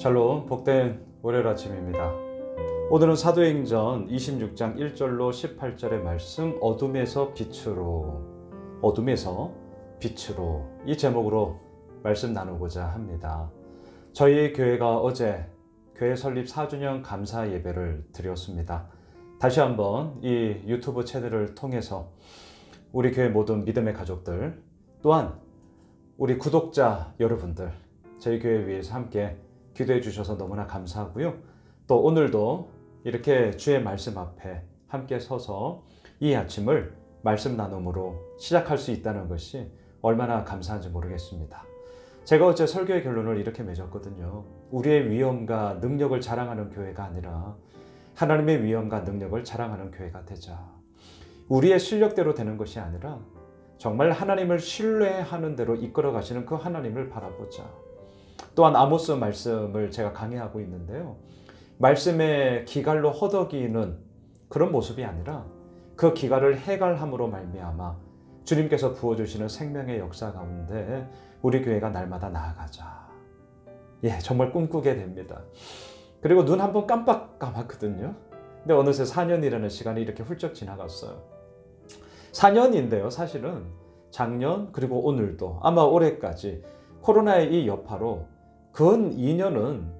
샬롬, 복된 월요일 아침입니다. 오늘은 사도행전 26장 1절로 18절의 말씀, 어둠에서 빛으로 이 제목으로 말씀 나누고자 합니다. 저희 교회가 어제 교회 설립 4주년 감사 예배를 드렸습니다. 다시 한번 이 유튜브 채널을 통해서 우리 교회 모든 믿음의 가족들, 또한 우리 구독자 여러분들, 저희 교회 위해서 함께 기도해 주셔서 너무나 감사하고요. 또 오늘도 이렇게 주의 말씀 앞에 함께 서서 이 아침을 말씀 나눔으로 시작할 수 있다는 것이 얼마나 감사한지 모르겠습니다. 제가 어제 설교의 결론을 이렇게 맺었거든요. 우리의 위엄과 능력을 자랑하는 교회가 아니라 하나님의 위엄과 능력을 자랑하는 교회가 되자. 우리의 실력대로 되는 것이 아니라 정말 하나님을 신뢰하는 대로 이끌어 가시는 그 하나님을 바라보자. 또한 아모스 말씀을 제가 강의하고 있는데요. 말씀의 기갈로 허덕이는 그런 모습이 아니라 그 기갈을 해갈함으로 말미암아 주님께서 부어주시는 생명의 역사 가운데 우리 교회가 날마다 나아가자. 정말 꿈꾸게 됩니다. 그리고 눈 한번 깜빡 감았거든요. 근데 어느새 4년이라는 시간이 이렇게 훌쩍 지나갔어요. 4년인데요. 사실은 작년 그리고 오늘도 아마 올해까지 코로나의 이 여파로 근 2년은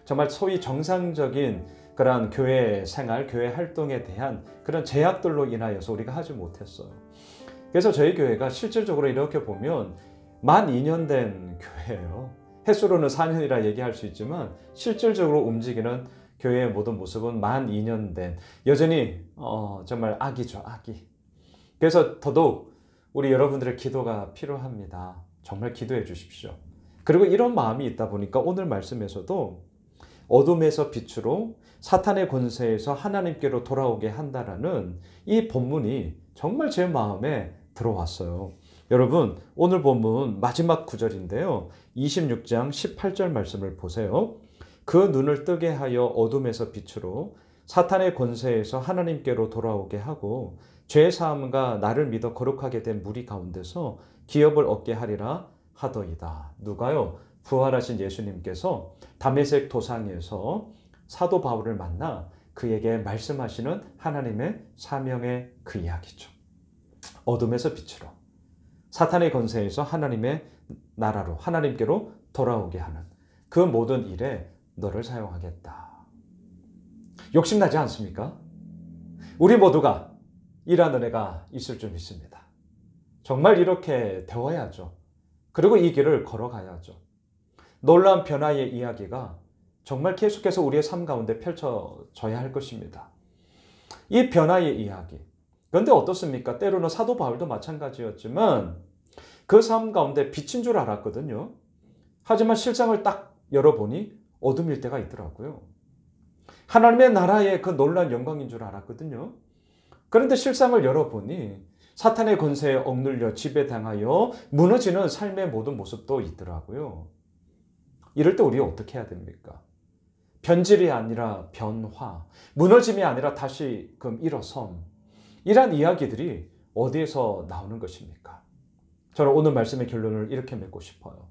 정말 소위 정상적인 그런 교회 생활, 교회 활동에 대한 그런 제약들로 인하여서 우리가 하지 못했어요. 그래서 저희 교회가 실질적으로 이렇게 보면 만 2년 된 교회예요. 횟수로는 4년이라 얘기할 수 있지만 실질적으로 움직이는 교회의 모든 모습은 만 2년 된 여전히 정말 아기죠, 아기. 그래서 더더욱 우리 여러분들의 기도가 필요합니다. 정말 기도해 주십시오. 그리고 이런 마음이 있다 보니까 오늘 말씀에서도 어둠에서 빛으로 사탄의 권세에서 하나님께로 돌아오게 한다라는 이 본문이 정말 제 마음에 들어왔어요. 여러분, 오늘 본문 마지막 구절인데요. 26장 18절 말씀을 보세요. 그 눈을 뜨게 하여 어둠에서 빛으로 사탄의 권세에서 하나님께로 돌아오게 하고 죄 사함과 나를 믿어 거룩하게 된 무리 가운데서 기업을 얻게 하리라 하더이다. 누가요? 부활하신 예수님께서 다메섹 도상에서 사도 바울을 만나 그에게 말씀하시는 하나님의 사명의 그 이야기죠. 어둠에서 빛으로 사탄의 권세에서 하나님의 나라로 하나님께로 돌아오게 하는 그 모든 일에 너를 사용하겠다. 욕심나지 않습니까? 우리 모두가 이러한 은혜가 있을 줄 믿습니다. 정말 이렇게 되어야죠. 그리고 이 길을 걸어가야죠. 놀라운 변화의 이야기가 정말 계속해서 우리의 삶 가운데 펼쳐져야 할 것입니다. 이 변화의 이야기. 그런데 어떻습니까? 때로는 사도 바울도 마찬가지였지만 그 삶 가운데 빛인 줄 알았거든요. 하지만 실상을 딱 열어보니 어둠일 때가 있더라고요. 하나님의 나라의 그 놀라운 영광인 줄 알았거든요. 그런데 실상을 열어보니 사탄의 권세에 억눌려 지배당하여 무너지는 삶의 모든 모습도 있더라고요. 이럴 때 우리 어떻게 해야 됩니까? 변질이 아니라 변화, 무너짐이 아니라 다시금 일어섬. 이러한 이야기들이 어디에서 나오는 것입니까? 저는 오늘 말씀의 결론을 이렇게 맺고 싶어요.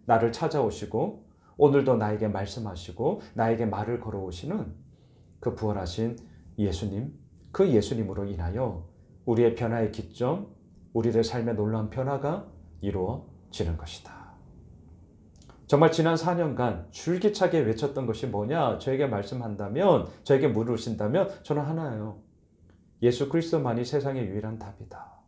나를 찾아오시고 오늘도 나에게 말씀하시고 나에게 말을 걸어오시는 그 부활하신 예수님, 그 예수님으로 인하여 우리의 변화의 기점, 우리들의 삶의 놀라운 변화가 이루어지는 것이다. 정말 지난 4년간 줄기차게 외쳤던 것이 뭐냐? 저에게 말씀한다면, 저에게 물으신다면 저는 하나예요. 예수 그리스도만이 세상의 유일한 답이다.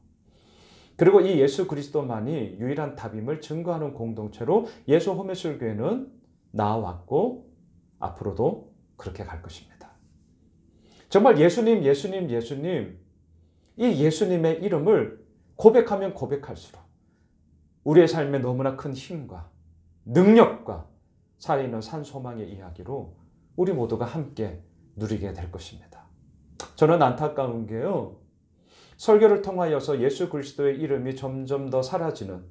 그리고 이 예수 그리스도만이 유일한 답임을 증거하는 공동체로 예수 홈에술교회는 나아왔고 앞으로도 그렇게 갈 것입니다. 정말 예수님, 예수님, 예수님, 이 예수님의 이름을 고백하면 고백할수록 우리의 삶에 너무나 큰 힘과 능력과 살아있는 산소망의 이야기로 우리 모두가 함께 누리게 될 것입니다. 저는 안타까운 게요. 설교를 통하여서 예수 그리스도의 이름이 점점 더 사라지는,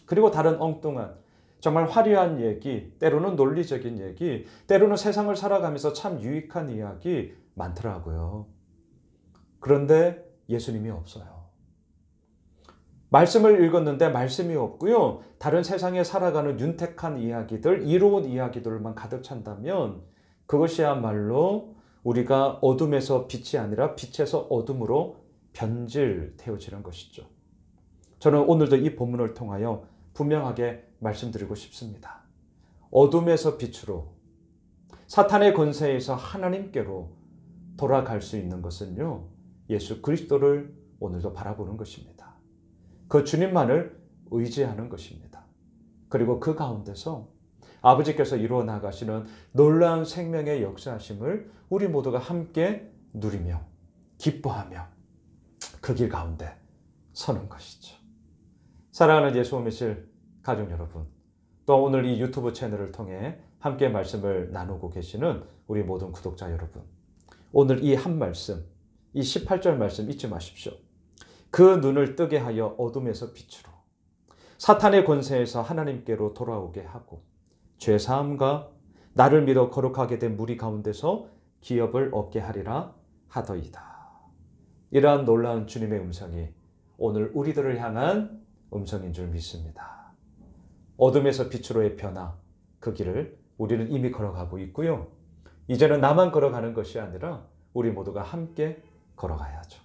그리고 다른 엉뚱한 정말 화려한 얘기, 때로는 논리적인 얘기, 때로는 세상을 살아가면서 참 유익한 이야기 많더라고요. 그런데 예수님이 없어요. 말씀을 읽었는데 말씀이 없고요. 다른 세상에 살아가는 윤택한 이야기들, 이로운 이야기들만 가득 찬다면 그것이야말로 우리가 어둠에서 빛이 아니라 빛에서 어둠으로 변질되어지는 것이죠. 저는 오늘도 이 본문을 통하여 분명하게 말씀드리고 싶습니다. 어둠에서 빛으로, 사탄의 권세에서 하나님께로 돌아갈 수 있는 것은요, 예수 그리스도를 오늘도 바라보는 것입니다. 그 주님만을 의지하는 것입니다. 그리고 그 가운데서 아버지께서 이루어 나가시는 놀라운 생명의 역사하심을 우리 모두가 함께 누리며 기뻐하며 그 길 가운데 서는 것이죠. 사랑하는 예수 오미실 가족 여러분, 또 오늘 이 유튜브 채널을 통해 함께 말씀을 나누고 계시는 우리 모든 구독자 여러분, 오늘 이 한 말씀, 이 18절 말씀 잊지 마십시오. 그 눈을 뜨게 하여 어둠에서 빛으로, 사탄의 권세에서 하나님께로 돌아오게 하고 죄사함과 나를 믿어 거룩하게 된 무리 가운데서 기업을 얻게 하리라 하더이다. 이러한 놀라운 주님의 음성이 오늘 우리들을 향한 음성인 줄 믿습니다. 어둠에서 빛으로의 변화, 그 길을 우리는 이미 걸어가고 있고요. 이제는 나만 걸어가는 것이 아니라 우리 모두가 함께 걸어가야죠.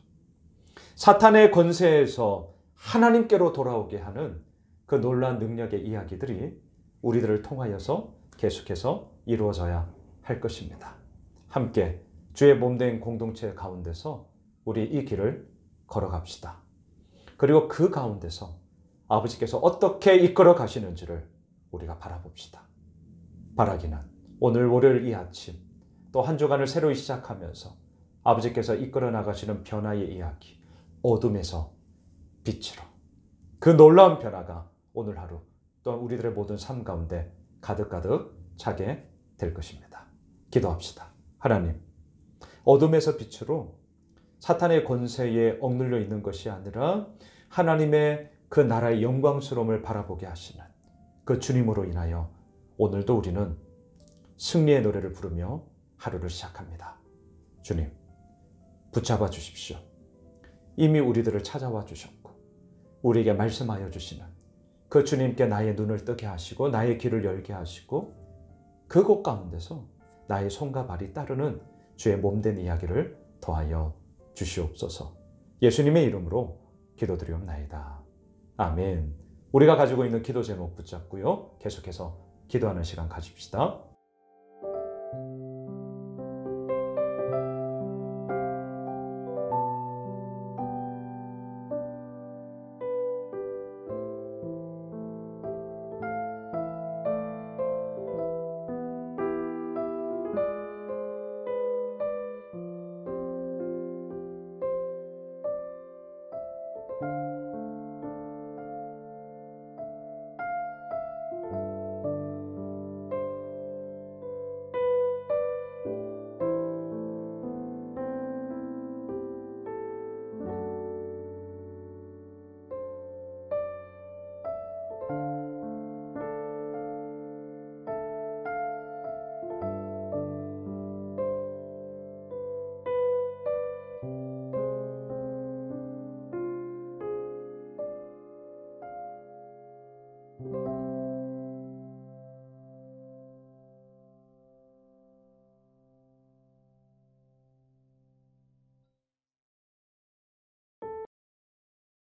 사탄의 권세에서 하나님께로 돌아오게 하는 그 놀라운 능력의 이야기들이 우리들을 통하여서 계속해서 이루어져야 할 것입니다. 함께 주의 몸된 공동체 가운데서 우리 이 길을 걸어갑시다. 그리고 그 가운데서 아버지께서 어떻게 이끌어 가시는지를 우리가 바라봅시다. 바라기는 오늘 월요일 이 아침 또 한 주간을 새로 시작하면서 아버지께서 이끌어 나가시는 변화의 이야기, 어둠에서 빛으로, 그 놀라운 변화가 오늘 하루 또한 우리들의 모든 삶 가운데 가득가득 차게 될 것입니다. 기도합시다. 하나님, 어둠에서 빛으로 사탄의 권세에 억눌려 있는 것이 아니라 하나님의 그 나라의 영광스러움을 바라보게 하시는 그 주님으로 인하여 오늘도 우리는 승리의 노래를 부르며 하루를 시작합니다. 주님, 붙잡아 주십시오. 이미 우리들을 찾아와 주셨고 우리에게 말씀하여 주시는 그 주님께 나의 눈을 뜨게 하시고 나의 귀를 열게 하시고 그곳 가운데서 나의 손과 발이 따르는 주의 몸된 이야기를 더하여 주시옵소서. 예수님의 이름으로 기도드리옵나이다. 아멘. 우리가 가지고 있는 기도 제목 붙잡고요. 계속해서 기도하는 시간 가집시다.